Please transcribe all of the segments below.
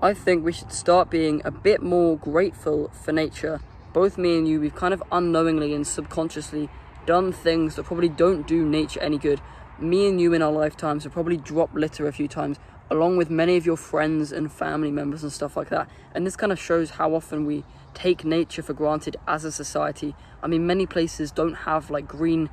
I think we should start being a bit more grateful for nature. Both me and you, we've kind of unknowingly and subconsciously done things that probably don't do nature any good. Me and you in our lifetimes have probably dropped litter a few times, along with many of your friends and family members and stuff like that. And this kind of shows how often we take nature for granted as a society. I mean, many places don't have like green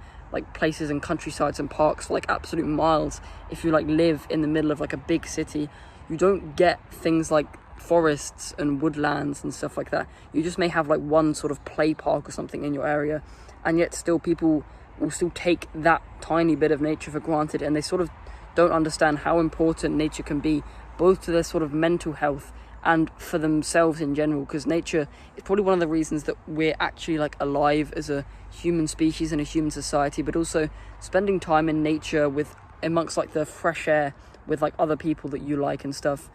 places and countrysides and parks for like absolute miles. If you like live in the middle of like a big city, you don't get things like forests and woodlands and stuff like that. You just may have like one sort of play park or something in your area, and yet still people will still take that tiny bit of nature for granted, and they sort of don't understand how important nature can be, both to their sort of mental health and for themselves in general, because nature is probably one of the reasons that we're actually like alive as a human species and a human society. But also spending time in nature with amongst like the fresh air with like other people that you like and stuff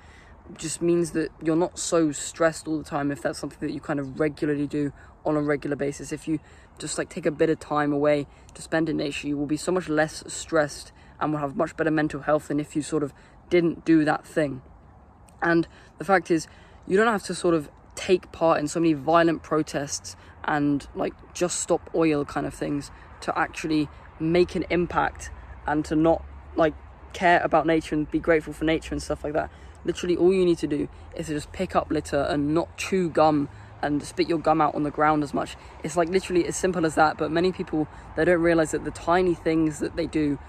just means that you're not so stressed all the time, if that's something that you kind of regularly do on a regular basis. If you just like take a bit of time away to spend in nature, you will be so much less stressed and will have much better mental health than if you sort of didn't do that thing. And the fact is, you don't have to sort of take part in so many violent protests and like just stop oil kind of things to actually make an impact and to not like care about nature and be grateful for nature and stuff like that. Literally all you need to do is to just pick up litter and not chew gum and spit your gum out on the ground as much. It's like literally as simple as that. But many people, they don't realize that the tiny things that they do,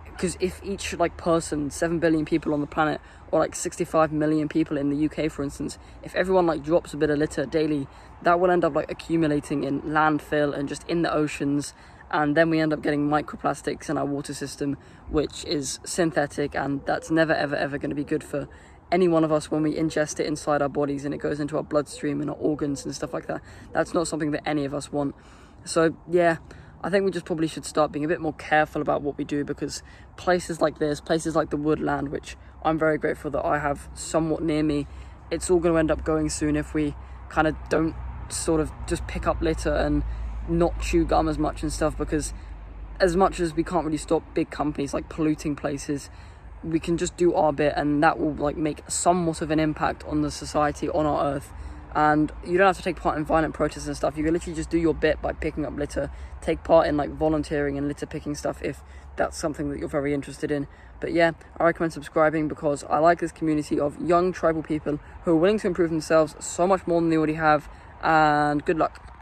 because if each like person, 7 billion people on the planet, or like 65 million people in the UK for instance, if everyone like drops a bit of litter daily, that will end up like accumulating in landfill and just in the oceans, and then we end up getting microplastics in our water system, which is synthetic, and that's never ever going to be good for any one of us when we ingest it inside our bodies and it goes into our bloodstream and our organs and stuff like that. That's not something that any of us want. So yeah, I think we just probably should start being a bit more careful about what we do, because places like this, places like the woodland, which I'm very grateful that I have somewhat near me, it's all going to end up going soon if we kind of don't sort of just pick up litter and not chew gum as much and stuff. Because as much as we can't really stop big companies like polluting places, we can just do our bit, and that will like make somewhat of an impact on the society, on our earth. And you don't have to take part in violent protests and stuff. You can literally just do your bit by picking up litter, take part in like volunteering and litter picking stuff if that's something that you're very interested in. But yeah, I recommend subscribing, because I like this community of young tribal people who are willing to improve themselves so much more than they already have. And good luck.